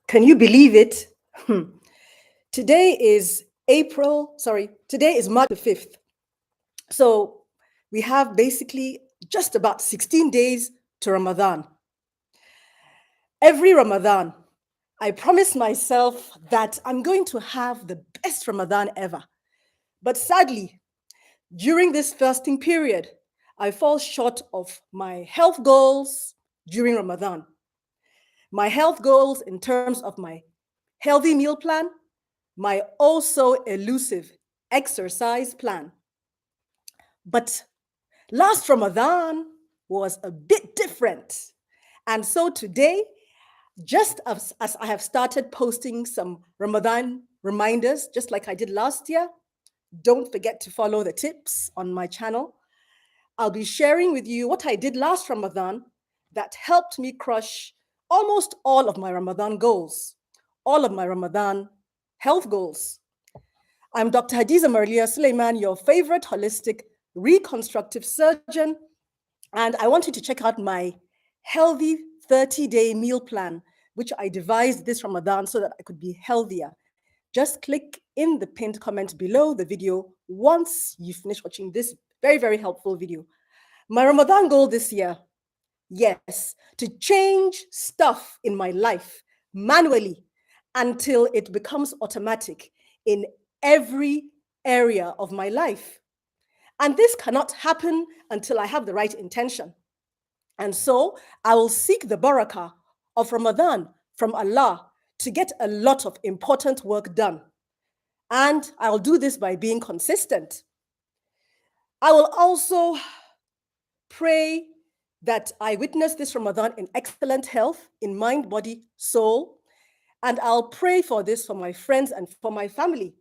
Can you believe it? Today is today is March the 5th. So we have basically just about 16 days to Ramadan. Every Ramadan, I promise myself that I'm going to have the best Ramadan ever. But sadly, during this fasting period, I fall short of my health goals during Ramadan. My health goals in terms of my healthy meal plan, my also elusive exercise plan. But last Ramadan was a bit different. And so today, just as I have started posting some Ramadan reminders, just like I did last year, don't forget to follow the tips on my channel. I'll be sharing with you what I did last Ramadan that helped me crush almost all of my Ramadan goals, all of my Ramadan health goals. I'm Dr. Hadiza Marlia Suleiman, your favorite holistic reconstructive surgeon, and I want you to check out my healthy 30-day meal plan, which I devised this Ramadan so that I could be healthier. Just click in the pinned comment below the video once you finish watching this very, very helpful video. My Ramadan goal this year, yes, to change stuff in my life manually until it becomes automatic in every area of my life. And this cannot happen until I have the right intention. And so I will seek the barakah of Ramadan from Allah to get a lot of important work done. And I'll do this by being consistent. I will also pray that I witness this Ramadan in excellent health, in mind, body, soul. And I'll pray for this for my friends and for my family.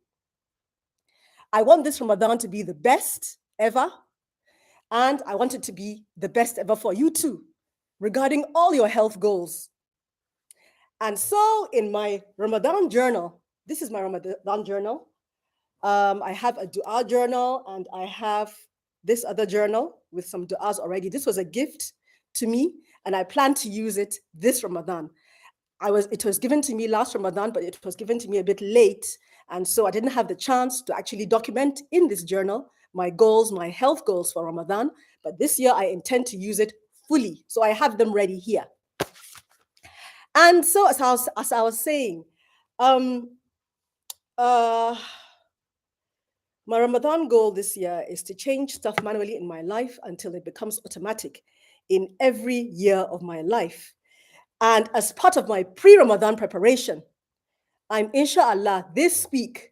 I want this Ramadan to be the best ever. And I want it to be the best ever for you too, regarding all your health goals. And so in my Ramadan journal, this is my Ramadan journal. I have a dua journal and I have this other journal with some duas already. This was a gift to me and I plan to use it this Ramadan. It was given to me last Ramadan, but it was given to me a bit late. And so I didn't have the chance to actually document in this journal my goals, my health goals for Ramadan. But this year I intend to use it fully. So I have them ready here. And so as I was saying, my Ramadan goal this year is to change stuff manually in my life until it becomes automatic in every year of my life. And as part of my pre-Ramadan preparation, I'm inshallah this week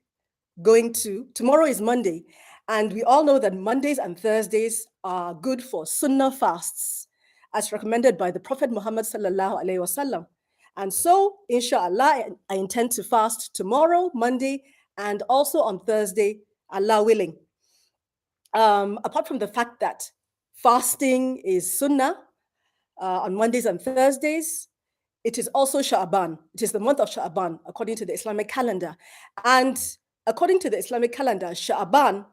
tomorrow is Monday, and we all know that Mondays and Thursdays are good for Sunnah fasts, as recommended by the Prophet Muhammad sallallahu alaihi wasallam. And so, inshallah, I intend to fast tomorrow, Monday, and also on Thursday, Allah willing. Apart from the fact that fasting is Sunnah on Mondays and Thursdays, it is also Sha'aban. It is the month of Sha'aban, according to the Islamic calendar. And according to the Islamic calendar, Sha'aban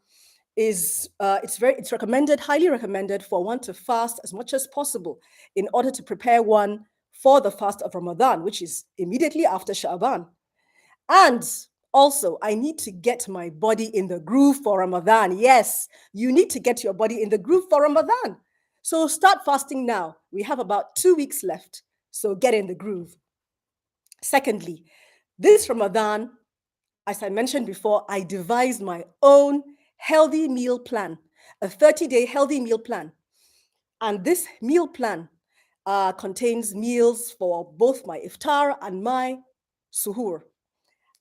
is it's recommended, highly recommended for one to fast as much as possible in order to prepare one for the fast of Ramadan, which is immediately after Sha'aban. And also, I need to get my body in the groove for Ramadan. Yes, you need to get your body in the groove for Ramadan. So start fasting now. We have about 2 weeks left. So get in the groove. Secondly, this Ramadan, as I mentioned before, I devised my own healthy meal plan, a 30-day healthy meal plan. And this meal plan contains meals for both my iftar and my suhoor.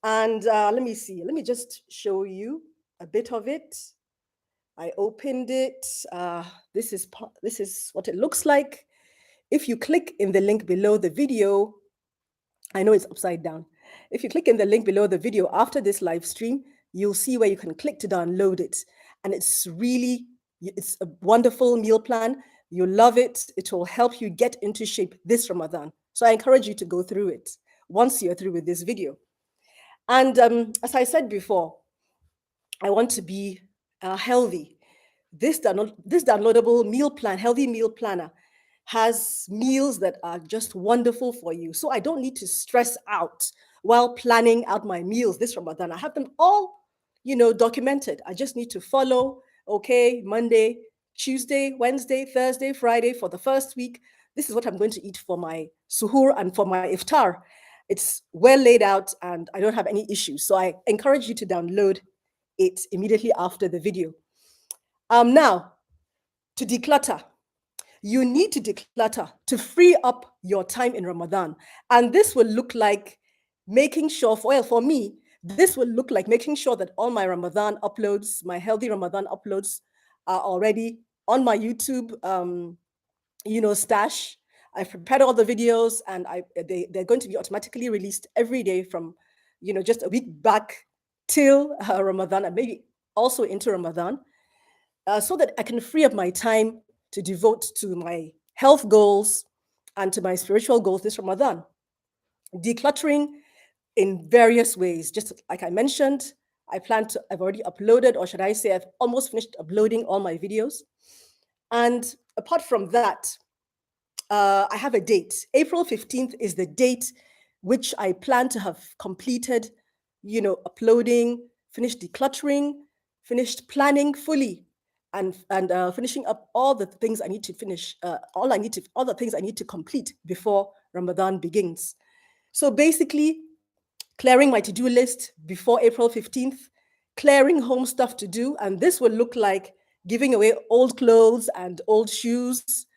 And let me see, let me just show you a bit of it. I opened it. This is what it looks like. If you click in the link below the video, I know it's upside down. If you click in the link below the video after this live stream, you'll see where you can click to download it. And it's a wonderful meal plan. You'll love it. It will help you get into shape this Ramadan. So I encourage you to go through it once you're through with this video. And as I said before, I want to be healthy. This downloadable meal plan, healthy meal planner, has meals that are just wonderful for you. So I don't need to stress out while planning out my meals this Ramadan. I have them all, documented. I just need to follow, okay, Monday, Tuesday, Wednesday, Thursday, Friday for the first week. This is what I'm going to eat for my suhoor and for my iftar. It's well laid out and I don't have any issues. So I encourage you to download it immediately after the video. Now, to declutter. You need to declutter to free up your time in Ramadan. And this will look like making sure, for me, this will look like making sure that all my Ramadan uploads, my healthy Ramadan uploads, are already on my YouTube, stash. I've prepared all the videos and they're going to be automatically released every day from, just a week back till Ramadan and maybe also into Ramadan, so that I can free up my time to devote to my health goals and to my spiritual goals this Ramadan. Decluttering in various ways. Just like I mentioned, I've already uploaded, or should I say, I've almost finished uploading all my videos. And apart from that, I have a date. April 15th is the date which I plan to have completed, uploading, finished decluttering, finished planning fully, and finishing up all the things I need to finish, all the things I need to complete before Ramadan begins. So basically, clearing my to-do list before April 15th, clearing home stuff to do, and this will look like giving away old clothes and old shoes,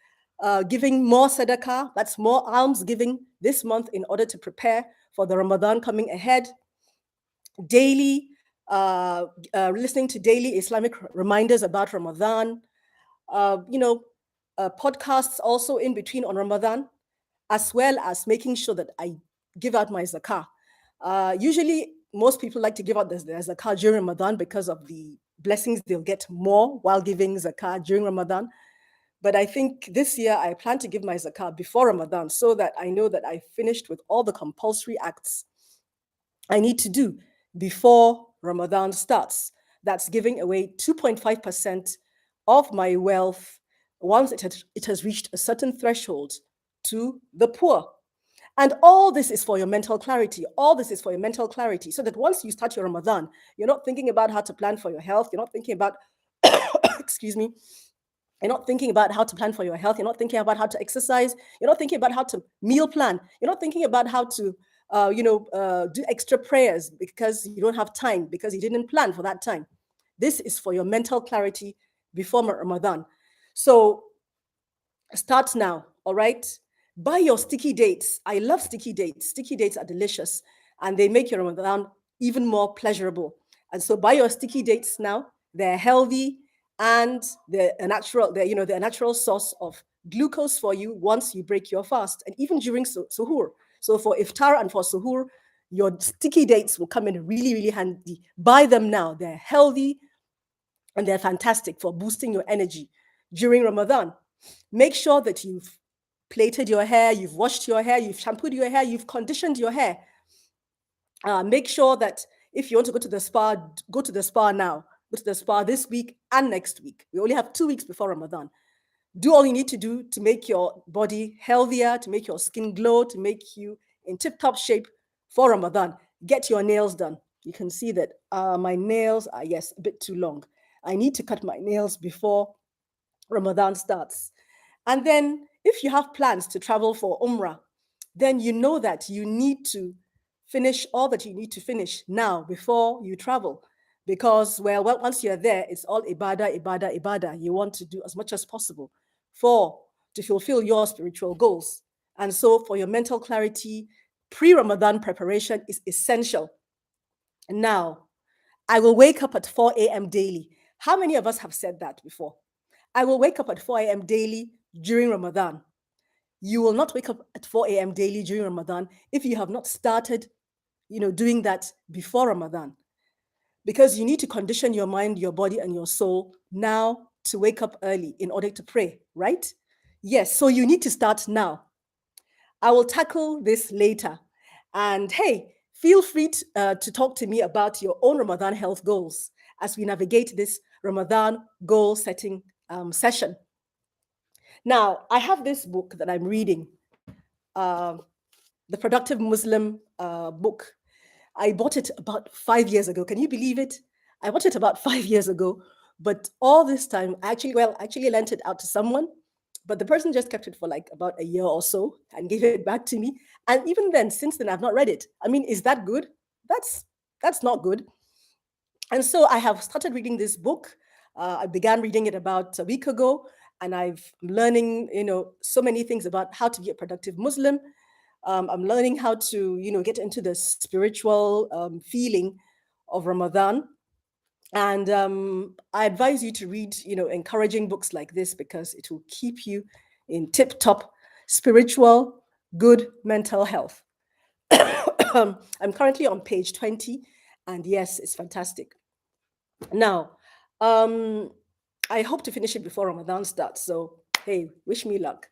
giving more sadaqah, that's more alms giving this month in order to prepare for the Ramadan coming ahead. Daily, listening to daily Islamic reminders about Ramadan, podcasts also in between on Ramadan, as well as making sure that I give out my zakah. Usually, most people like to give out their zakah during Ramadan because of the blessings they'll get more while giving zakah during Ramadan. But I think this year I plan to give my zakah before Ramadan so that I know that I finished with all the compulsory acts I need to do before Ramadan starts. That's giving away 2.5% of my wealth once it has reached a certain threshold to the poor. And all this is for your mental clarity. All this is for your mental clarity so that once you start your Ramadan, you're not thinking about how to plan for your health. You're not thinking about, excuse me, you're not thinking about how to plan for your health. You're not thinking about how to exercise. You're not thinking about how to meal plan. You're not thinking about how to, do extra prayers because you don't have time, because you didn't plan for that time. This is for your mental clarity before Ramadan. So start now, all right? Buy your sticky dates. I love sticky dates. Sticky dates are delicious and they make your Ramadan even more pleasurable. And so buy your sticky dates now. They're healthy and they're a natural source of glucose for you once you break your fast and even during suhoor. So for iftar and for suhoor, your sticky dates will come in really, really handy. Buy them now. They're healthy and they're fantastic for boosting your energy during Ramadan. Make sure that you've plaited your hair, you've washed your hair, you've shampooed your hair, you've conditioned your hair. Make sure that if you want to go to the spa, go to the spa now. Go to the spa this week and next week. We only have 2 weeks before Ramadan. Do all you need to do to make your body healthier, to make your skin glow, to make you in tip-top shape for Ramadan. Get your nails done. You can see that my nails are, yes, a bit too long. I need to cut my nails before Ramadan starts. And then if you have plans to travel for Umrah, then you know that you need to finish all that you need to finish now before you travel. Because, well, once you're there, it's all ibadah, ibadah, ibadah. You want to do as much as possible to fulfill your spiritual goals. And so for your mental clarity, pre-Ramadan preparation is essential. Now, I will wake up at 4 a.m. daily. How many of us have said that before? I will wake up at 4 a.m. daily during Ramadan. You will not wake up at 4 a.m. daily during Ramadan if you have not started, doing that before Ramadan. Because you need to condition your mind, your body, and your soul now to wake up early in order to pray, right? Yes, so you need to start now. I will tackle this later. And hey, feel free to talk to me about your own Ramadan health goals as we navigate this Ramadan goal setting session. Now, I have this book that I'm reading, uh, the Productive Muslim book. I bought it about 5 years ago. Can you believe it? I bought it about 5 years ago. But all this time, I actually lent it out to someone, but the person just kept it for like about a year or so and gave it back to me. And even then, since then, I've not read it. I mean, is that good? That's that's not good. And so I have started reading this book. I began reading it about a week ago, and I'm learning, so many things about how to be a productive Muslim. I'm learning how to, get into the spiritual feeling of Ramadan. And I advise you to read, encouraging books like this because it will keep you in tip-top spiritual, good mental health. I'm currently on page 20, and yes, it's fantastic. Now, um, I hope to finish it before Ramadan starts. So, hey, wish me luck.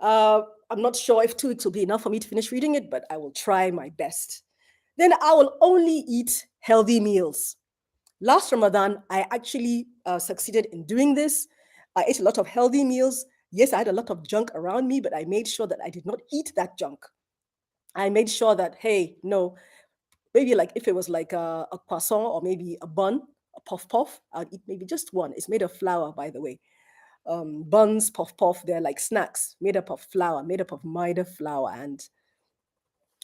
I'm not sure if 2 weeks will be enough for me to finish reading it, but I will try my best. Then I will only eat healthy meals. Last Ramadan, I actually succeeded in doing this. I ate a lot of healthy meals. Yes, I had a lot of junk around me, but I made sure that I did not eat that junk. I made sure that, hey, no, maybe like if it was like a croissant or maybe a bun, a puff puff, I'd eat maybe just one. It's made of flour, by the way. Buns, puff puff, they're like snacks made up of flour, made up of maida flour, and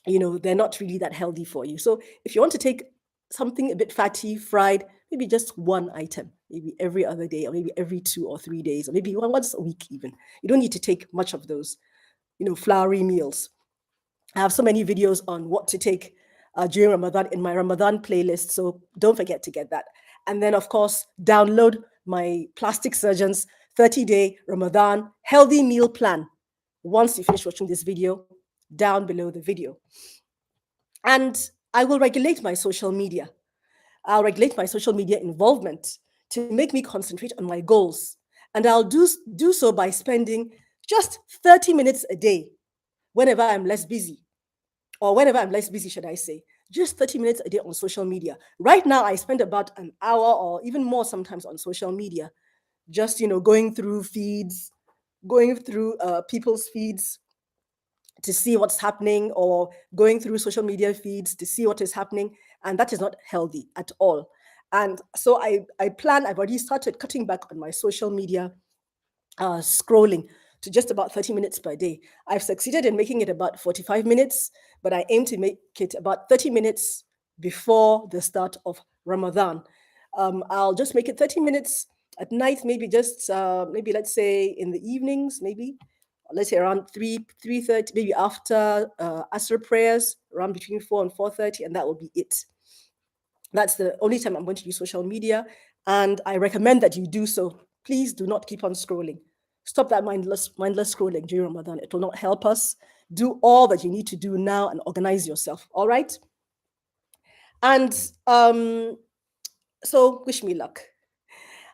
they're not really that healthy for you. So if you want to take something a bit fatty, fried, maybe just one item, maybe every other day, or maybe every 2 or 3 days, or maybe once a week even. You don't need to take much of those, floury meals. I have so many videos on what to take during Ramadan in my Ramadan playlist. So don't forget to get that. And then, of course, download my Plastic Surgeon's 30-day Ramadan healthy meal plan once you finish watching this video, down below the video. And I will regulate my social media. I'll regulate my social media involvement to make me concentrate on my goals. And I'll do so by spending just 30 minutes a day whenever I'm less busy, or whenever I'm less busy, should I say, just 30 minutes a day on social media. Right now, I spend about an hour or even more sometimes on social media, just, going through feeds, going through people's feeds to see what's happening, or going through social media feeds to see what is happening. And that is not healthy at all. And so I've already started cutting back on my social media scrolling to just about 30 minutes per day. I've succeeded in making it about 45 minutes, but I aim to make it about 30 minutes before the start of Ramadan. I'll just make it 30 minutes at night, maybe just, maybe let's say in the evenings, maybe. Let's say around 3:30, maybe after Asr prayers, around between 4 and 4:30, and that will be it. That's the only time I'm going to use social media, and I recommend that you do so. Please do not keep on scrolling. Stop that mindless scrolling during Ramadan. It will not help us. Do all that you need to do now and organize yourself. All right. And so, wish me luck.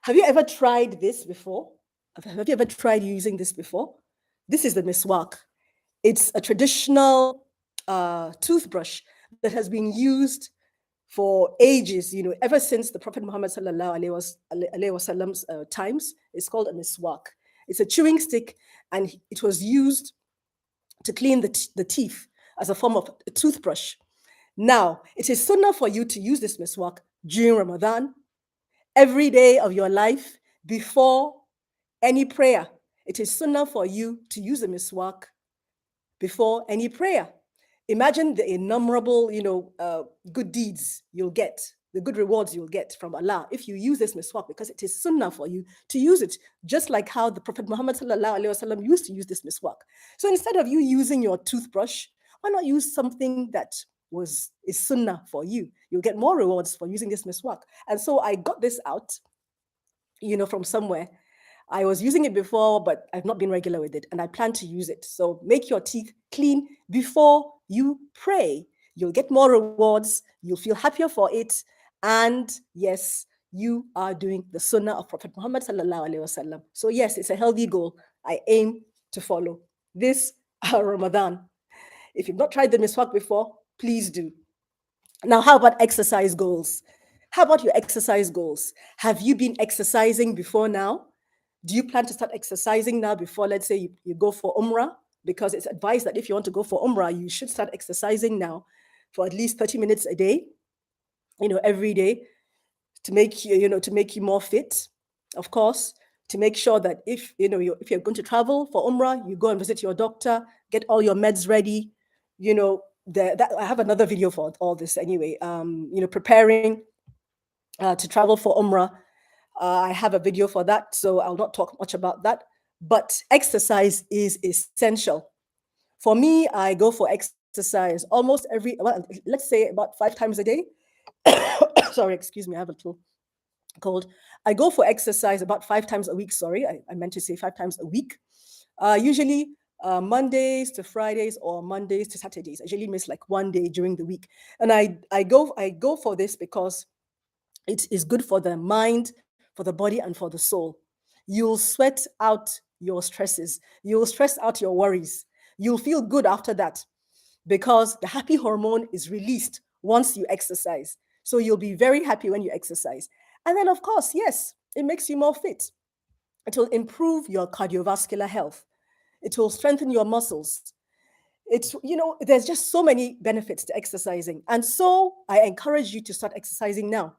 Have you ever tried this before? Have you ever tried using this before? This is the miswak. It's a traditional toothbrush that has been used for ages, ever since the Prophet Muhammad sallallahu alaihi wasallam's times. It's called a miswak. It's a chewing stick, and it was used to clean the teeth as a form of a toothbrush. Now, it is sunnah for you to use this miswak during Ramadan, every day of your life, before any prayer. It is sunnah for you to use a miswak before any prayer. Imagine the innumerable, good deeds you'll get, the good rewards you'll get from Allah if you use this miswak, because it is sunnah for you to use it, just like how the Prophet Muhammad sallallahu alaihi wasallam used to use this miswak. So instead of you using your toothbrush, why not use something that is sunnah for you? You'll get more rewards for using this miswak. And so I got this out, from somewhere. I was using it before, but I've not been regular with it, and I plan to use it. So make your teeth clean before you pray. You'll get more rewards, you'll feel happier for it, and yes, you are doing the sunnah of Prophet Muhammad sallallahu alaihi wasallam. So yes, it's a healthy goal I aim to follow this Ramadan. If you've not tried the miswak before, please do. Now, how about exercise goals? How about your exercise goals? Have you been exercising before now? Do you plan to start exercising now before, let's say, you go for Umrah? Because it's advised that if you want to go for Umrah, you should start exercising now for at least 30 minutes a day, every day, to make you more fit, of course, to make sure that if you're going to travel for Umrah, you go and visit your doctor, get all your meds ready. I have another video for all this anyway. Preparing to travel for Umrah. I have a video for that, so I'll not talk much about that. But exercise is essential. For me, I go for exercise almost let's say about 5 times a day. Sorry, excuse me, I have a little cold. I go for exercise about 5 times a week. Sorry, I meant to say 5 times a week. Usually Mondays to Fridays or Mondays to Saturdays. I usually miss like one day during the week. And I go for this because it is good for the mind, for the body, and for the soul. You'll sweat out your stresses. You'll stress out your worries. You'll feel good after that because the happy hormone is released once you exercise. So you'll be very happy when you exercise. And then, of course, yes, it makes you more fit. It will improve your cardiovascular health. It will strengthen your muscles. There's just so many benefits to exercising. And so I encourage you to start exercising now.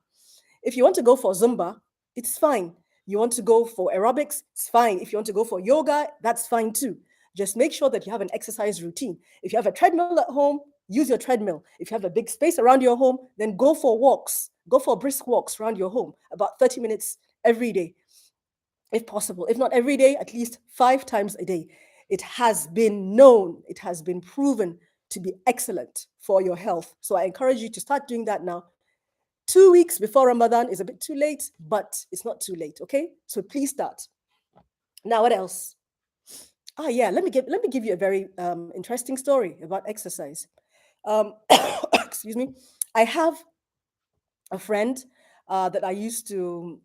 If you want to go for Zumba, it's fine. You want to go for aerobics, it's fine. If you want to go for yoga, that's fine too. Just make sure that you have an exercise routine. If you have a treadmill at home, use your treadmill. If you have a big space around your home, then go for walks. Go for brisk walks around your home, about 30 minutes every day, if possible. If not every day, at least 5 times a day. It has been known, it has been proven to be excellent for your health. So I encourage you to start doing that now. 2 weeks before Ramadan is a bit too late, but it's not too late, okay? So please start. Now, what else? Yeah, let me give you a very interesting story about exercise. Excuse me. I have a friend that I used to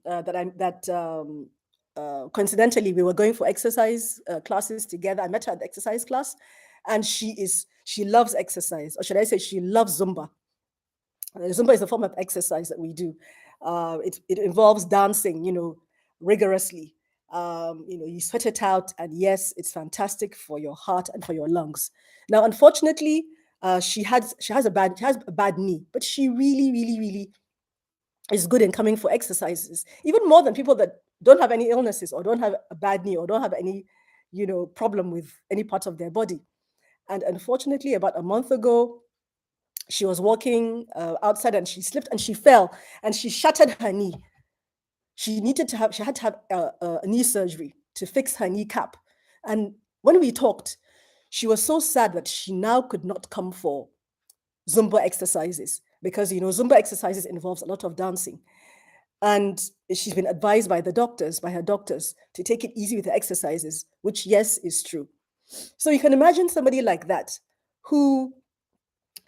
coincidentally we were going for exercise classes together. I met her at the exercise class, and she loves exercise, or should I say, she loves Zumba. Zumba is a form of exercise that we do. It involves dancing, rigorously. You sweat it out, and yes, it's fantastic for your heart and for your lungs. Now, unfortunately, she has a bad knee, but she really, really, really is good in coming for exercises, even more than people that don't have any illnesses or don't have a bad knee or don't have any, problem with any part of their body. And unfortunately, about a month ago, she was walking outside and she slipped and she fell and she shattered her knee. She had to have a knee surgery to fix her kneecap. And when we talked, she was so sad that she now could not come for Zumba exercises because, Zumba exercises involves a lot of dancing. And she's been advised by her doctors, to take it easy with the exercises, which, yes, is true. So you can imagine somebody like that who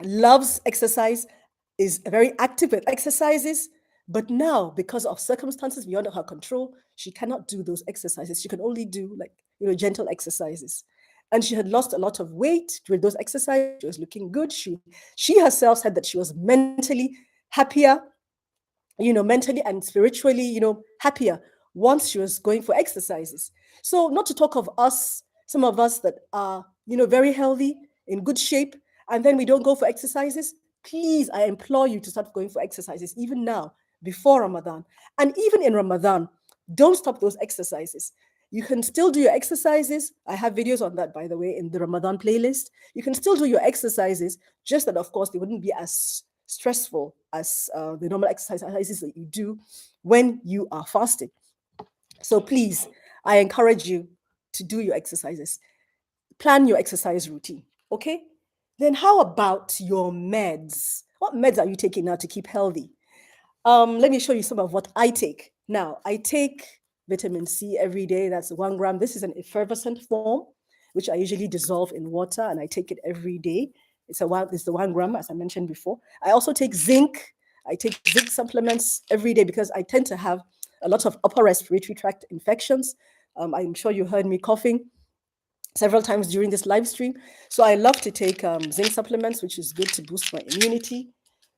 loves exercise, is very active with exercises, but now, because of circumstances beyond her control, she cannot do those exercises. She can only do gentle exercises. And she had lost a lot of weight during those exercises. She was looking good. She herself said that she was mentally happier, mentally and spiritually, happier once she was going for exercises. So not to talk of us, some of us that are, very healthy, in good shape, and then we don't go for exercises. Please, I implore you to start going for exercises even now, before Ramadan. And even in Ramadan, don't stop those exercises. You can still do your exercises. I have videos on that, by the way, in the Ramadan playlist. You can still do your exercises, just that, of course, they wouldn't be as stressful as the normal exercises that you do when you are fasting. So please, I encourage you to do your exercises. Plan your exercise routine, okay? Then how about your meds? What meds are you taking now to keep healthy? Let me show you some of what I take. Now, I take vitamin C every day. That's 1 gram. This is an effervescent form, which I usually dissolve in water, and I take it every day. It's the 1 gram, as I mentioned before. I also take zinc. I take zinc supplements every day because I tend to have a lot of upper respiratory tract infections. I'm sure you heard me coughing several times during this live stream. So I love to take zinc supplements, which is good to boost my immunity.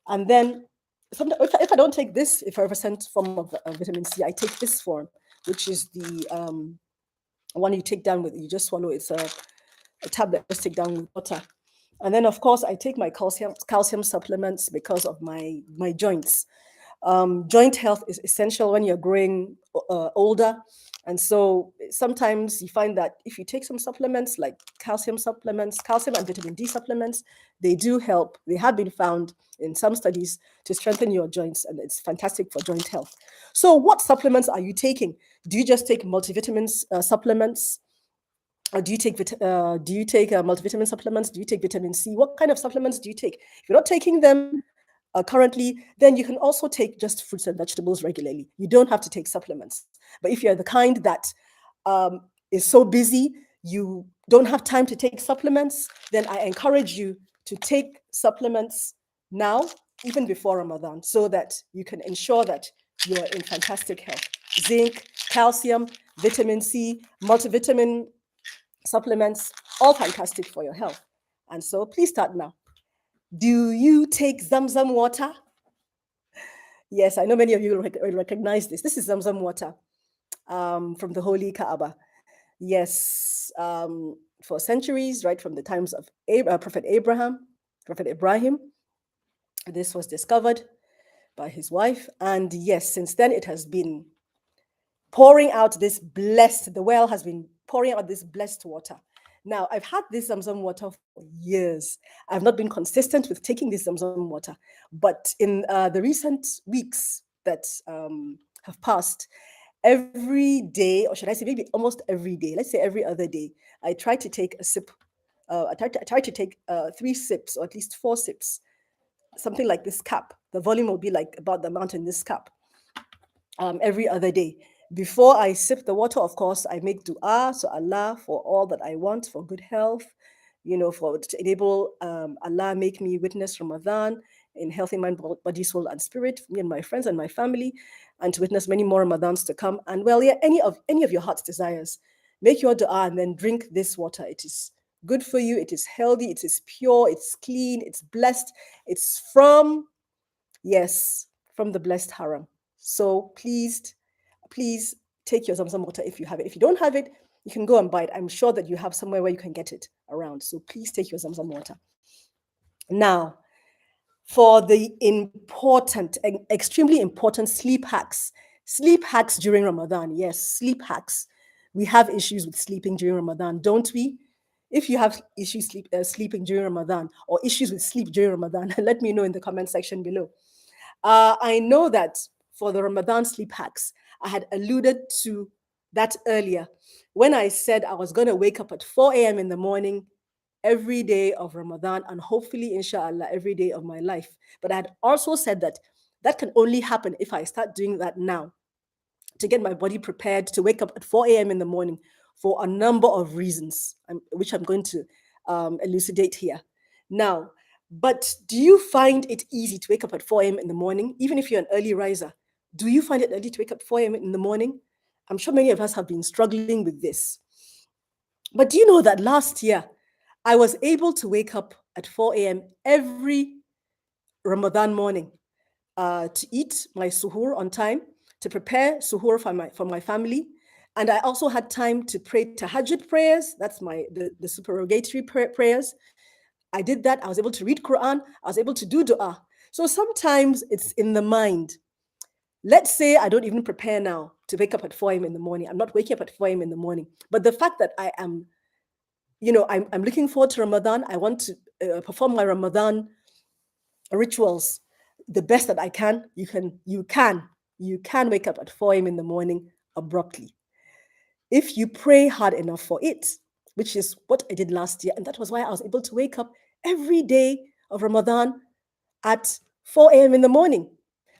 And then if I don't take this effervescent form of vitamin C, I take this form, which is the one you take down with, you just swallow. It's a tablet, just take down with water. And then, of course, I take my calcium supplements because of my joints. Joint health is essential when you're growing older. And so sometimes you find that if you take some supplements like calcium supplements, calcium and vitamin D supplements, they do help. They have been found in some studies to strengthen your joints, and it's fantastic for joint health. So what supplements are you taking? Do you just take multivitamins supplements? Or do you take multivitamin supplements? Do you take vitamin C? What kind of supplements do you take? If you're not taking them currently, then you can also take just fruits and vegetables regularly. You don't have to take supplements. But if you're the kind that is so busy, you don't have time to take supplements, then I encourage you to take supplements now, even before Ramadan, so that you can ensure that you're in fantastic health. Zinc, calcium, vitamin C, multivitamin supplements, all fantastic for your health. And so please start now. Do you take Zamzam water? Yes, I know many of you will recognize this. This is Zamzam water from the Holy Kaaba. Yes, for centuries, right from the times of Prophet Ibrahim, this was discovered by his wife. And yes, since then it has been pouring out the well has been pouring out this blessed water. Now, I've had this Zamzam water for years. I've not been consistent with taking this Zamzam water, but in the recent weeks that have passed, every day, or should I say maybe almost every day, let's say every other day, I try to take a sip. I try to take 3 sips or at least 4 sips, something like this cup. The volume will be like about the amount in this cup every other day. Before I sip the water, of course, I make dua to Allah for all that I want, for good health, for to enable Allah make me witness Ramadan in healthy mind, body, soul, and spirit, for me and my friends and my family, and to witness many more Ramadans to come. And well, yeah, any of your heart's desires, make your dua and then drink this water. It is good for you. It is healthy. It is pure. It's clean. It's blessed. It's from the blessed haram. So please take your Zamzam water if you have it. If you don't have it, you can go and buy it. I'm sure that you have somewhere where you can get it around. So please take your Zamzam water. Now, for the important and extremely important sleep hacks. Sleep hacks during Ramadan. Yes, sleep hacks. We have issues with sleeping during Ramadan, don't we? If you have issues sleeping during Ramadan or issues with sleep during Ramadan, let me know in the comment section below. I know that for the Ramadan sleep hacks, I had alluded to that earlier when I said I was going to wake up at 4 a.m. in the morning every day of Ramadan and hopefully, inshallah, every day of my life. But I had also said that that can only happen if I start doing that now to get my body prepared to wake up at 4 a.m. in the morning for a number of reasons, which I'm going to elucidate here. Now, but do you find it easy to wake up at 4 a.m. in the morning, even if you're an early riser? Do you find it early to wake up at 4 a.m. in the morning? I'm sure many of us have been struggling with this. But do you know that last year, I was able to wake up at 4 a.m. every Ramadan morning to eat my suhoor on time, to prepare suhoor for my family. And I also had time to pray tahajjud prayers. That's the supererogatory prayers. I did that. I was able to read Quran. I was able to do dua. So sometimes it's in the mind. Let's say I don't even prepare now to wake up at 4 a.m. in the morning. I'm not waking up at 4 a.m. in the morning. But the fact that I am, I'm looking forward to Ramadan. I want to perform my Ramadan rituals the best that I can. You can wake up at 4 a.m. in the morning abruptly. If you pray hard enough for it, which is what I did last year. And that was why I was able to wake up every day of Ramadan at 4 a.m. in the morning.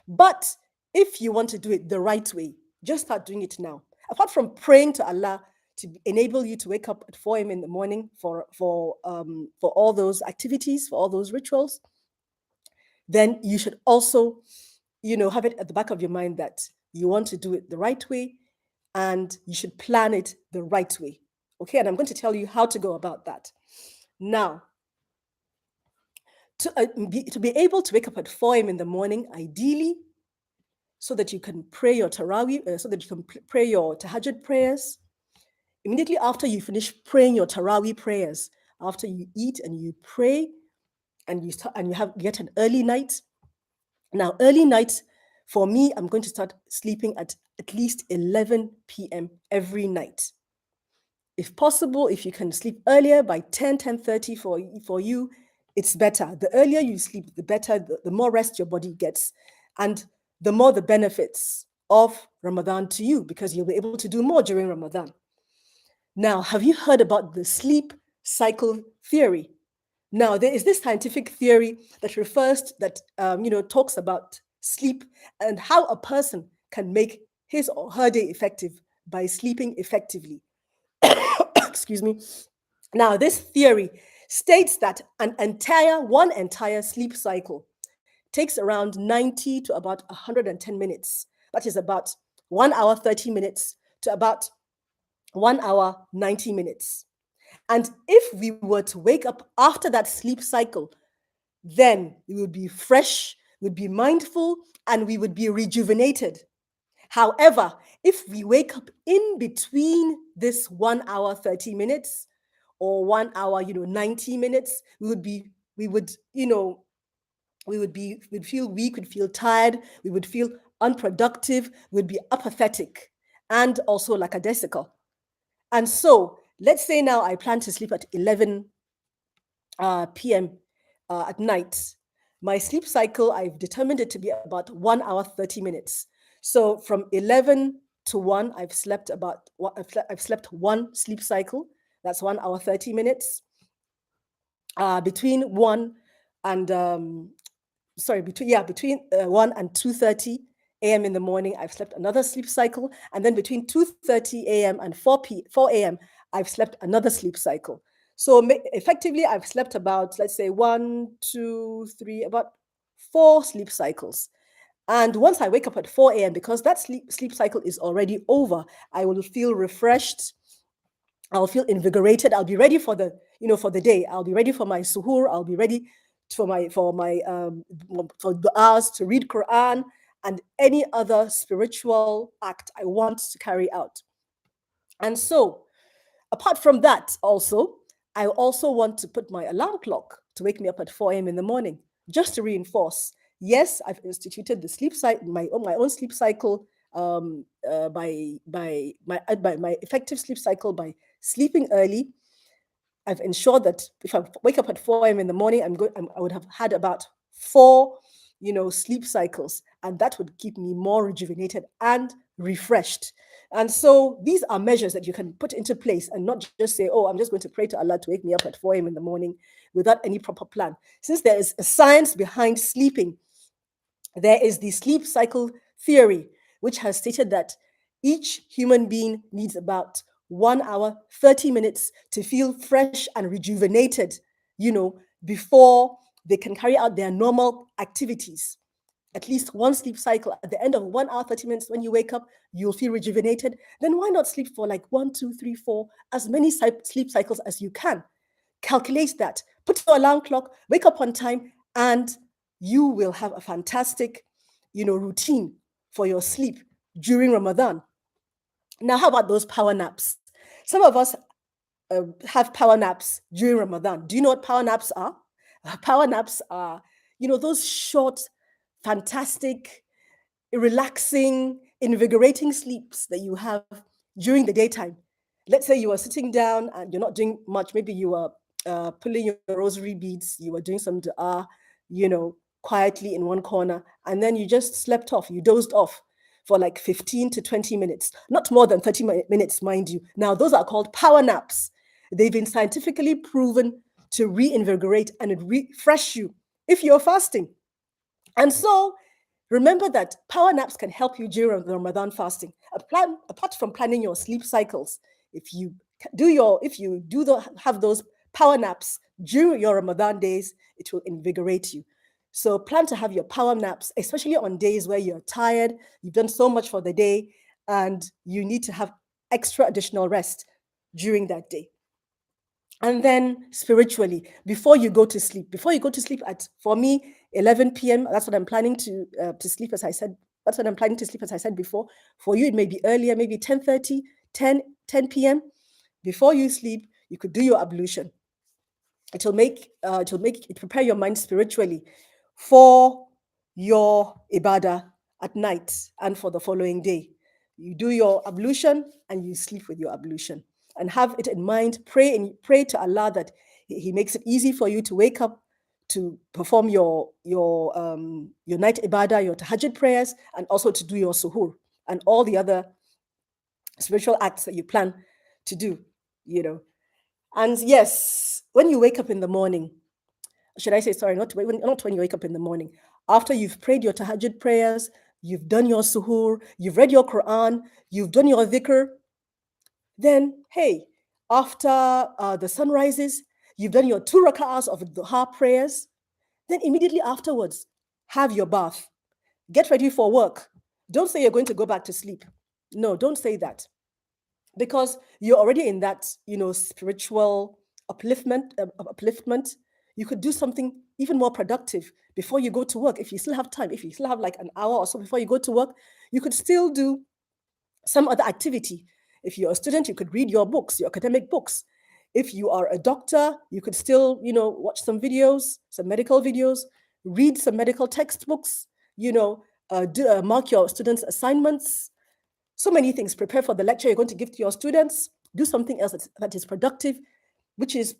But if you want to do it the right way, just start doing it now. Apart from praying to Allah to enable you to wake up at 4 a.m. in the morning for all those activities, for all those rituals, then you should also, have it at the back of your mind that you want to do it the right way and you should plan it the right way. Okay, and I'm going to tell you how to go about that. Now, to be able to wake up at 4 a.m. in the morning, ideally, so that you can pray your Taraweeh, so that you can pray your Tahajjud prayers. Immediately after you finish praying your Taraweeh prayers, after you eat and you pray, and you get an early night. Now, early night, for me, I'm going to start sleeping at least 11 p.m. every night. If possible, if you can sleep earlier by 10:30 for you, it's better. The earlier you sleep, the better, the more rest your body gets, and the more the benefits of Ramadan to you, because you'll be able to do more during Ramadan. Now, have you heard about the sleep cycle theory? Now, there is this scientific theory that talks about sleep and how a person can make his or her day effective by sleeping effectively. Excuse me. Now, this theory states that one entire sleep cycle takes around 90 to about 110 minutes. That is about 1 hour, 30 minutes to about 1 hour, 90 minutes. And if we were to wake up after that sleep cycle, then we would be fresh, we'd be mindful, and we would be rejuvenated. However, if we wake up in between this 1 hour, 30 minutes or 1 hour, 90 minutes, we'd feel weak, we'd feel tired, we would feel unproductive, we'd be apathetic and also lackadaisical. And so let's say now I plan to sleep at 11 p.m. At night. My sleep cycle, I've determined it to be about 1 hour, 30 minutes. So from 11 to 1, I've slept one sleep cycle. That's 1 hour, 30 minutes. Between 1 and between 1 and 2:30 a.m. in the morning, I've slept another sleep cycle, and then between 2:30 a.m. and 4 a.m. I've slept another sleep cycle. So effectively, I've slept about, let's say, 1, 2, 3, about 4 sleep cycles. And once I wake up at 4 a.m., because that sleep cycle is already over, I will feel refreshed. I'll feel invigorated. I'll be ready for the day. I'll be ready for my suhoor. I'll be ready for du'as, to read Quran and any other spiritual act I want to carry out. And so, apart from that, I also want to put my alarm clock to wake me up at 4 a.m. in the morning, just to reinforce. Yes, I've instituted the sleep cycle, my own sleep cycle, by my effective sleep cycle by sleeping early. I've ensured that if I wake up at 4 a.m. in the morning, I would have had about 4, sleep cycles, and that would keep me more rejuvenated and refreshed. And so these are measures that you can put into place and not just say, oh, I'm just going to pray to Allah to wake me up at 4 a.m. in the morning without any proper plan. Since there is a science behind sleeping, there is the sleep cycle theory, which has stated that each human being needs about 1 hour, 30 minutes to feel fresh and rejuvenated, before they can carry out their normal activities. At least one sleep cycle. At the end of 1 hour, 30 minutes, when you wake up, you'll feel rejuvenated. Then why not sleep for like 1, 2, 3, 4, as many sleep cycles as you can? Calculate that. Put your alarm clock, wake up on time, and you will have a fantastic, routine for your sleep during Ramadan. Now, how about those power naps? Some of us have power naps during Ramadan. Do you know what power naps are? Power naps are, those short, fantastic, relaxing, invigorating sleeps that you have during the daytime. Let's say you are sitting down and you're not doing much. Maybe you are pulling your rosary beads, you were doing some dua, quietly in one corner, and then you just slept off, you dozed off for like 15 to 20 minutes, not more than 30 minutes, mind you. Now, those are called power naps. They've been scientifically proven to reinvigorate and refresh you if you're fasting. And so, remember that power naps can help you during the Ramadan fasting. Apart from planning your sleep cycles, if you have those power naps during your Ramadan days, it will invigorate you. So plan to have your power naps, especially on days where you're tired, you've done so much for the day, and you need to have extra additional rest during that day. And then spiritually, before you go to sleep at, for me, 11 p.m., that's what I'm planning to sleep, as I said That's when I'm planning to sleep, as I said before. For you, it may be earlier, maybe 10:30, 10 p.m. Before you sleep, you could do your ablution. It prepare your mind spiritually for your ibadah at night and for the following day. You do your ablution and you sleep with your ablution, and have it in mind. Pray to Allah that He makes it easy for you to wake up to perform your night ibadah, your tahajjud prayers, and also to do your suhoor and all the other spiritual acts that you plan to do. You know, and yes, when you wake up in the morning, should I say, sorry, not when you wake up in the morning, after you've prayed your tahajjud prayers, you've done your suhoor, you've read your Quran, you've done your dhikr, then hey, after the sun rises, you've done your 2 rak'ahs of duha prayers, then immediately afterwards, have your bath, get ready for work. Don't say you're going to go back to sleep. No, don't say that, because you're already in that, spiritual upliftment. You could do something even more productive before you go to work. If you still have time, if you still have like an hour or so before you go to work, you could still do some other activity. If you're a student, you could read your books, your academic books. If you are a doctor, you could still, watch some videos, some medical videos, read some medical textbooks, mark your students' assignments, so many things. Prepare for the lecture you're going to give to your students. Do something else that is productive, which is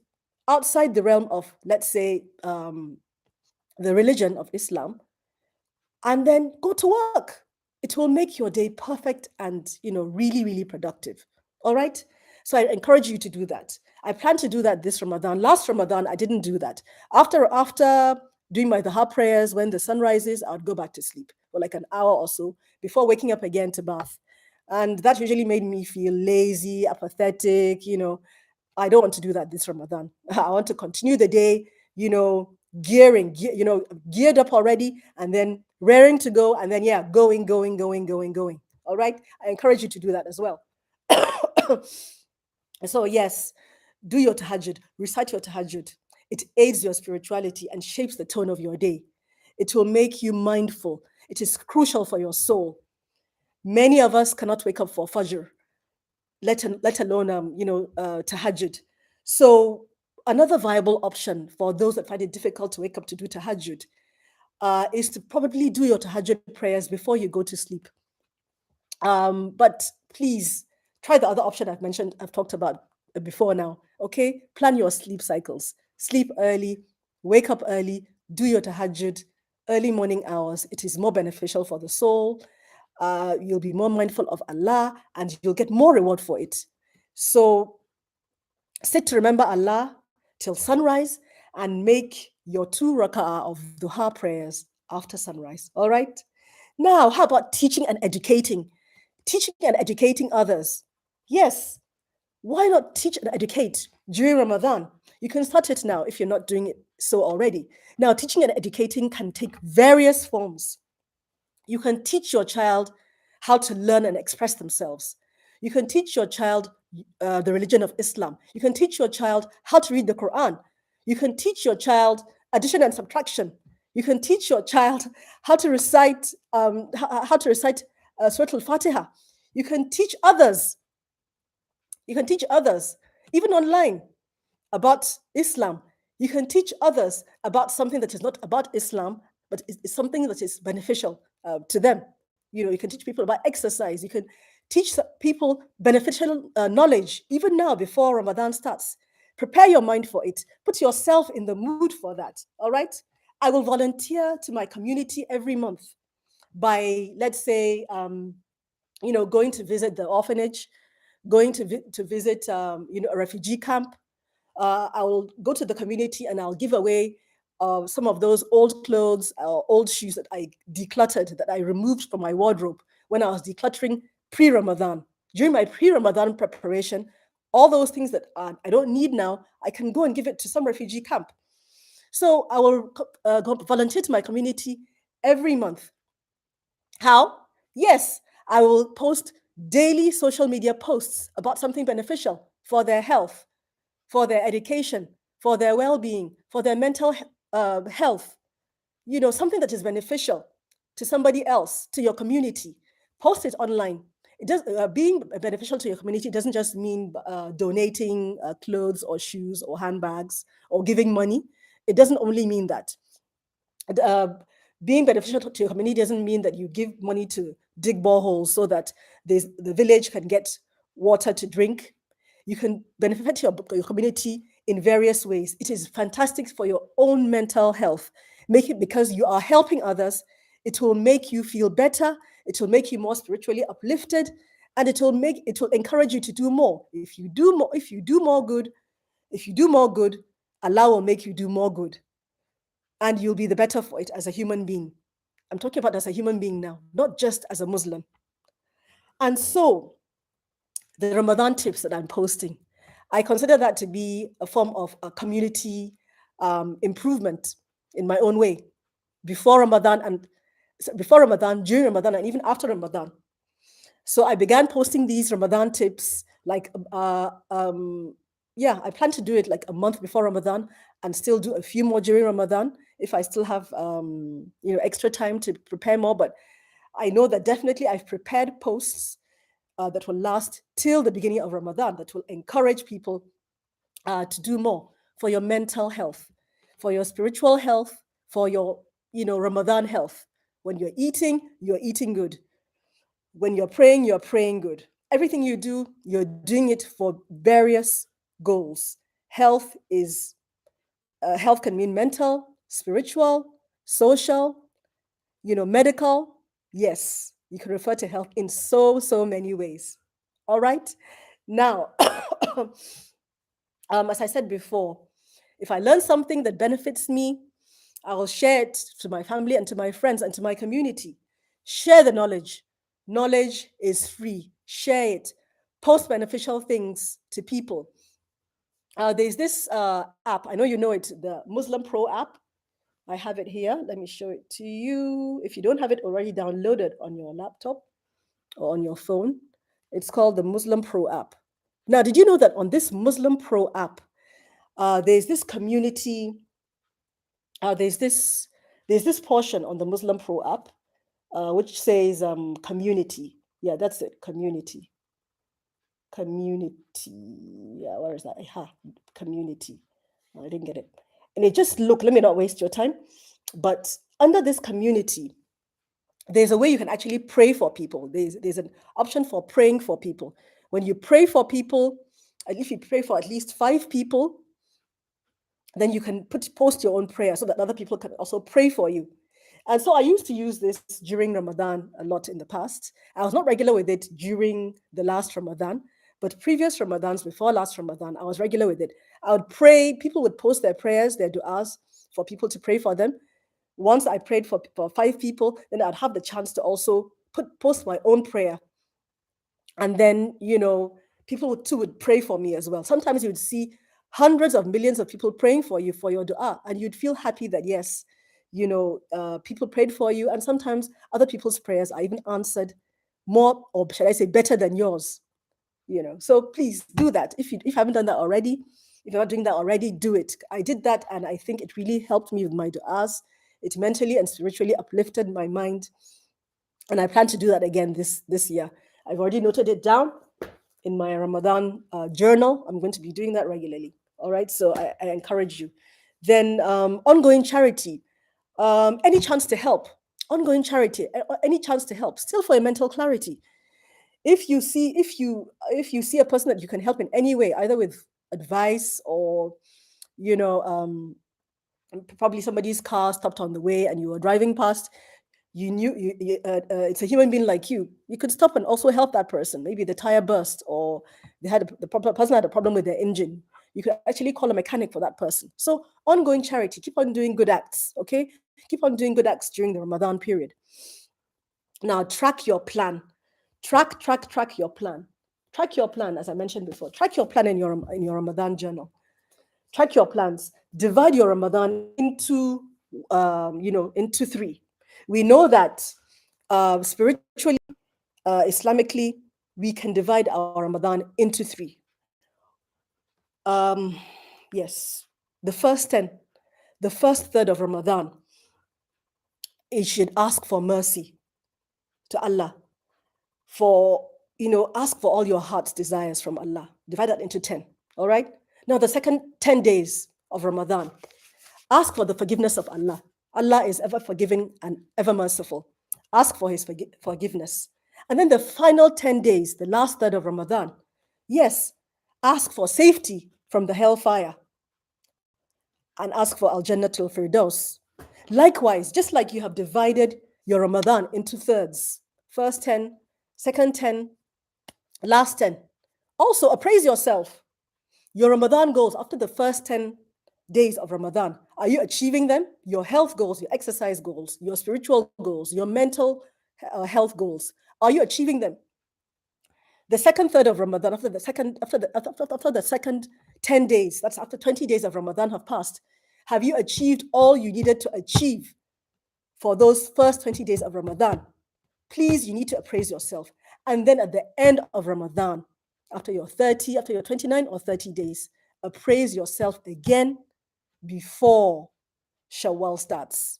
outside the realm of, let's say, the religion of Islam, and then go to work. It will make your day perfect and, really, really productive. All right. So I encourage you to do that. I plan to do that this Ramadan. Last Ramadan, I didn't do that. After doing my Duha prayers, when the sun rises, I would go back to sleep for like an hour or so before waking up again to bath. And that usually made me feel lazy, apathetic. I don't want to do that this Ramadan. I want to continue the day, geared up already, and then raring to go, and then going. All right. I encourage you to do that as well. So yes, do your tahajjud, recite your tahajjud. It aids your spirituality and shapes the tone of your day. It will make you mindful. It is crucial for your soul. Many of us cannot wake up for Fajr, let alone tahajjud. So another viable option for those that find it difficult to wake up to do tahajjud is to probably do your tahajjud prayers before you go to sleep. But please try the other option I've talked about before now. Okay, plan your sleep cycles. Sleep early, wake up early, do your tahajjud, early morning hours. It is more beneficial for the soul. You'll be more mindful of Allah, and you'll get more reward for it. So sit to remember Allah till sunrise and make your 2 rak'ah of duha prayers after sunrise. All right. Now, how about teaching and educating? Teaching and educating others. Yes, why not teach and educate during Ramadan? You can start it now if you're not doing it so already. Now, teaching and educating can take various forms. You can teach your child how to learn and express themselves. You can teach your child the religion of Islam. You can teach your child how to read the Quran. You can teach your child addition and subtraction. You can teach your child how to recite Surah Al-Fatiha. You can teach others. You can teach others, even online, about Islam. You can teach others about something that is not about Islam, but is something that is beneficial to them. You can teach people about exercise. You can teach people beneficial knowledge, even now before Ramadan starts. Prepare your mind for it. Put yourself in the mood for that. All right. I will volunteer to my community every month by, let's say, going to visit the orphanage, going to visit, a refugee camp. I will go to the community and I'll give away some of those old clothes or old shoes that I decluttered, that I removed from my wardrobe when I was decluttering pre-Ramadan. During my pre-Ramadan preparation, all those things that I don't need now, I can go and give it to some refugee camp. So I will volunteer to my community every month. How? Yes, I will post daily social media posts about something beneficial for their health, for their education, for their well-being, for their mental health, something that is beneficial. to somebody else, to your community. Post it online. It does being beneficial to your community doesn't just mean donating clothes or shoes or handbags or giving money. It doesn't only mean that. Uh, being beneficial to your community doesn't mean that you give money to dig boreholes so that the village can get water to drink. You can benefit your community in various ways. It is fantastic for your own mental health. Make it because you are helping others. It will make you feel better. It will make you more spiritually uplifted, and it will encourage you to do more. If you do more, if you do more good, Allah will make you do more good, and you'll be the better for it as a human being. I'm talking about as a human being now, not just as a Muslim. And so, the Ramadan tips that I'm posting, I consider that to be a form of a community improvement in my own way, before Ramadan, during Ramadan, and even after Ramadan. So I began posting these Ramadan tips I plan to do it like a month before Ramadan and still do a few more during Ramadan if I still have extra time to prepare more. But I know that definitely I've prepared posts that will last till the beginning of Ramadan, that will encourage people to do more for your mental health, for your spiritual health, for your Ramadan health. When you're eating good. When you're praying good. Everything you do, you're doing it for various goals. Health can mean mental, spiritual, social, medical. Yes, you can refer to health in so many ways. All right. Now, as I said before, if I learn something that benefits me, I will share it to my family and to my friends and to my community. Share the knowledge. Knowledge is free. Share it. Post beneficial things to people. There's this app. I know you know it, the Muslim Pro app. I have it here. Let me show it to you. If you don't have it already downloaded on your laptop or on your phone, it's called the Muslim Pro app. Now, did you know that on this Muslim Pro app, there's this community, there's this portion on the Muslim Pro app which says community. Yeah, that's it, community. Yeah, where is that? Community. I didn't get it. And it just let me not waste your time. But under this community, there's a way you can actually pray for people. There's an option for praying for people. When you pray for people, and if you pray for at least 5 people, then you can post your own prayer so that other people can also pray for you. And so I used to use this during Ramadan a lot in the past. I was not regular with it during the last Ramadan, but previous Ramadans before last Ramadan, I was regular with it. I would pray, people would post their prayers, their du'as for people to pray for them. Once I prayed for 5 people, then I'd have the chance to also post my own prayer. And then, people would pray for me as well. Sometimes you would see hundreds of millions of people praying for you for your dua, and you'd feel happy that, yes, people prayed for you. And sometimes other people's prayers are even answered more, or should I say better than yours. So please do that. If you haven't done that already, if you're not doing that already, do it. I did that, and I think it really helped me with my du'as. It mentally and spiritually uplifted my mind, and I plan to do that again this year. I've already noted it down in my Ramadan journal. I'm going to be doing that regularly. All right, so I encourage you. Then ongoing charity, any chance to help, ongoing charity, any chance to help, still for your mental clarity. If you see a person that you can help in any way, either with advice or probably somebody's car stopped on the way and you were driving past, it's a human being like you could stop and also help that person. Maybe the tire burst, or the person had a problem with their engine. You could actually call a mechanic for that person. So ongoing charity, keep on doing good acts, okay? Keep on doing good acts during the Ramadan period. Now, track your plan. Track your plan. Track your plan, as I mentioned before. Track your plan in your Ramadan journal. Track your plans. Divide your Ramadan into 3. We know that spiritually, Islamically, we can divide our Ramadan into 3. Yes, the first third of Ramadan you should ask for mercy to Allah, for, ask for all your heart's desires from Allah. Divide that into 10. All right. Now, the second 10 days of Ramadan, ask for the forgiveness of Allah. Allah is ever forgiving and ever merciful. Ask for his forgiveness. And then the final 10 days, the last third of Ramadan, yes, ask for safety from the hellfire and ask for Al-Jannatul Firdaus. Likewise, just like you have divided your Ramadan into thirds, first 10, second 10, last 10. Also, appraise yourself. Your Ramadan goals after the first 10 days of Ramadan, are you achieving them? Your health goals, your exercise goals, your spiritual goals, your mental health goals, are you achieving them? The second third of Ramadan, after the second 10 days, that's after 20 days of Ramadan have passed, have you achieved all you needed to achieve for those first 20 days of Ramadan? Please, you need to appraise yourself. And then at the end of Ramadan, after your 29 or 30 days, appraise yourself again before Shawwal starts.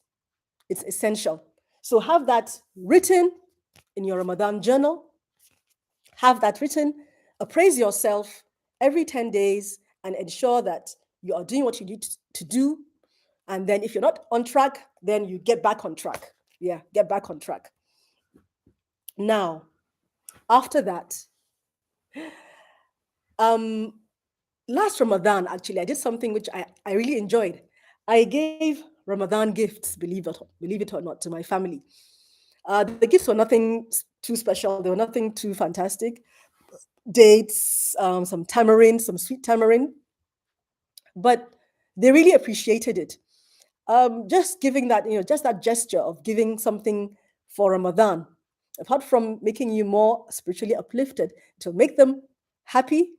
It's essential. So have that written in your Ramadan journal. Have that written. Appraise yourself every 10 days and ensure that you are doing what you need to do. And then if you're not on track, then you get back on track. Yeah, get back on track. Now, after that, last Ramadan, actually, I did something which I really enjoyed. I gave Ramadan gifts, believe it or not, to my family. The gifts were nothing too special. They were nothing too fantastic. Dates, some tamarind, some sweet tamarind. But they really appreciated it. Just giving that, just that gesture of giving something for Ramadan, apart from making you more spiritually uplifted, to make them happy,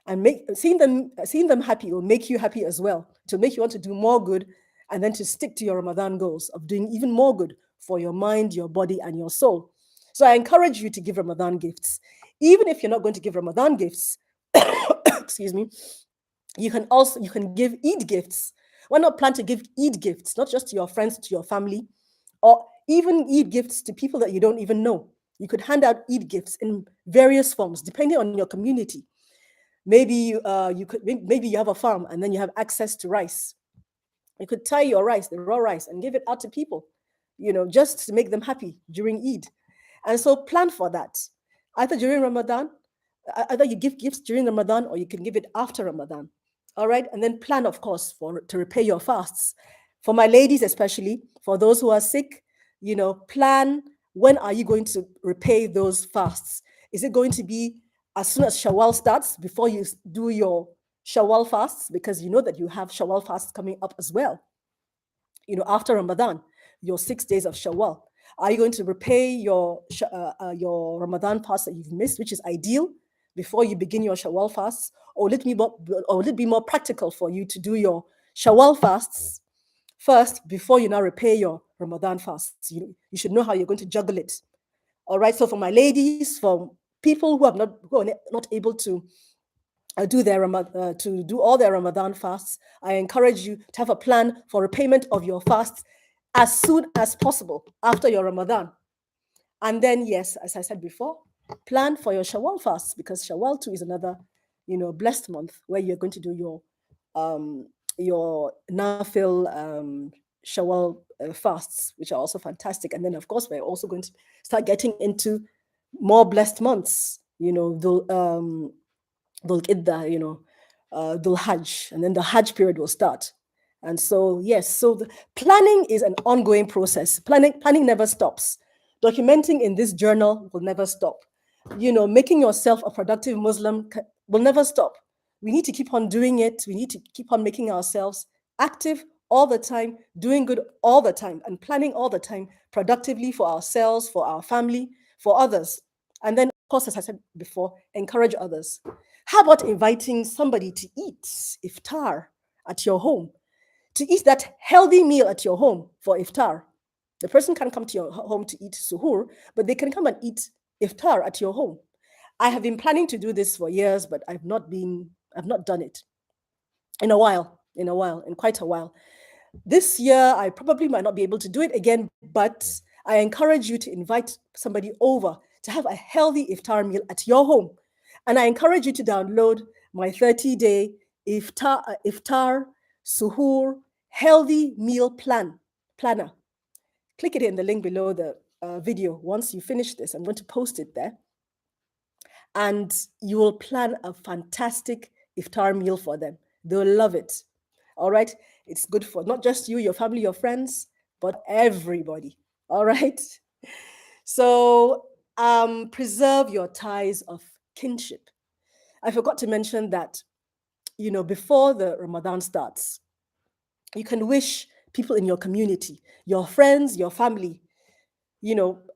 and seeing them happy will make you happy as well, to make you want to do more good, and then to stick to your Ramadan goals of doing even more good for your mind, your body, and your soul. So I encourage you to give Ramadan gifts. Even if you're not going to give Ramadan gifts, excuse me, you can give Eid gifts. Why not plan to give Eid gifts, not just to your friends, to your family, or even Eid gifts to people that you don't even know? You could hand out Eid gifts in various forms, depending on your community. Maybe maybe you have a farm and then you have access to rice. You could tie your rice, the raw rice, and give it out to people, just to make them happy during Eid. And so plan for that. Either during Ramadan, either you give gifts during Ramadan or you can give it after Ramadan. All right. And then plan, of course, to repay your fasts. For my ladies, especially, for those who are sick, plan, when are you going to repay those fasts? Is it going to be as soon as Shawwal starts, before you do your Shawwal fasts? Because you know that you have Shawwal fasts coming up as well. After Ramadan, your 6 days of Shawwal. Are you going to repay your Ramadan fast that you've missed, which is ideal, before you begin your Shawwal fasts? Or will it be more practical for you to do your Shawwal fasts first before you now repay your Ramadan fasts? You should know how you're going to juggle it. All right. So for my ladies, for people who are not able to do all their Ramadan fasts, I encourage you to have a plan for repayment of your fasts as soon as possible after your Ramadan. And then, yes, as I said before, plan for your Shawwal fasts, because Shawwal too is another, blessed month where you're going to do your Nafil Shawwal fasts, which are also fantastic. And then, of course, we're also going to start getting into more blessed months, Dhul Iddah, Dhul Hajj, and then the Hajj period will start. And so, yes, so the planning is an ongoing process. Planning never stops. Documenting in this journal will never stop. Making yourself a productive Muslim will never stop. We need to keep on doing it. We need to keep on making ourselves active all the time, doing good all the time, and planning all the time productively for ourselves, for our family, for others. And then, of course, as I said before, encourage others. How about inviting somebody to eat iftar at your home, to eat that healthy meal at your home for iftar? The person can come to your home to eat suhoor, but they can come and eat iftar at your home. I have been planning to do this for years, but I've not done it in quite a while. This year, I probably might not be able to do it again, but I encourage you to invite somebody over to have a healthy iftar meal at your home. And I encourage you to download my 30-day iftar Suhoor Healthy Meal Planner. Click it in the link below the video. Once you finish this, I'm going to post it there. And you will plan a fantastic iftar meal for them. They'll love it. All right. It's good for not just you, your family, your friends, but everybody. All right. So preserve your ties of kinship. I forgot to mention that, before the Ramadan starts, you can wish people in your community, your friends, your family,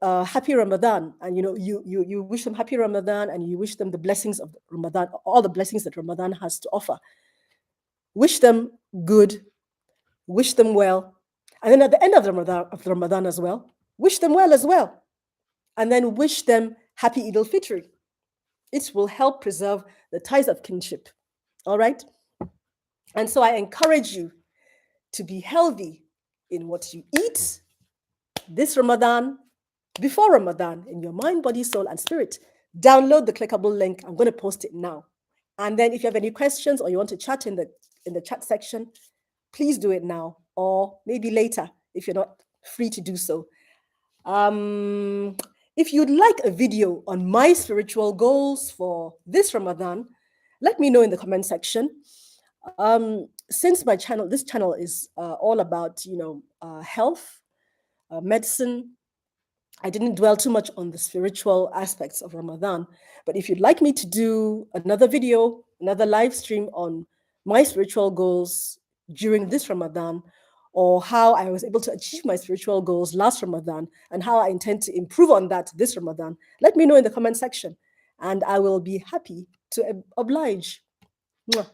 happy Ramadan, and you wish them happy Ramadan, and you wish them the blessings of Ramadan, all the blessings that Ramadan has to offer. Wish them good, wish them well, and then at the end of Ramadan as well, wish them well as well, and then wish them happy Eid-ul-Fitr. It will help preserve the ties of kinship. All right, and so I encourage you to be healthy in what you eat this Ramadan, before Ramadan, in your mind, body, soul, and spirit. Download the clickable link. I'm going to post it now. And then if you have any questions or you want to chat in the chat section, please do it now, or maybe later if you're not free to do so. If you'd like a video on my spiritual goals for this Ramadan, let me know in the comment section. Since this channel is all about health, medicine, I didn't dwell too much on the spiritual aspects of Ramadan. But if you'd like me to do another video, another live stream on my spiritual goals during this Ramadan, or how I was able to achieve my spiritual goals last Ramadan, and how I intend to improve on that this Ramadan, let me know in the comment section, and I will be happy to oblige. Mwah.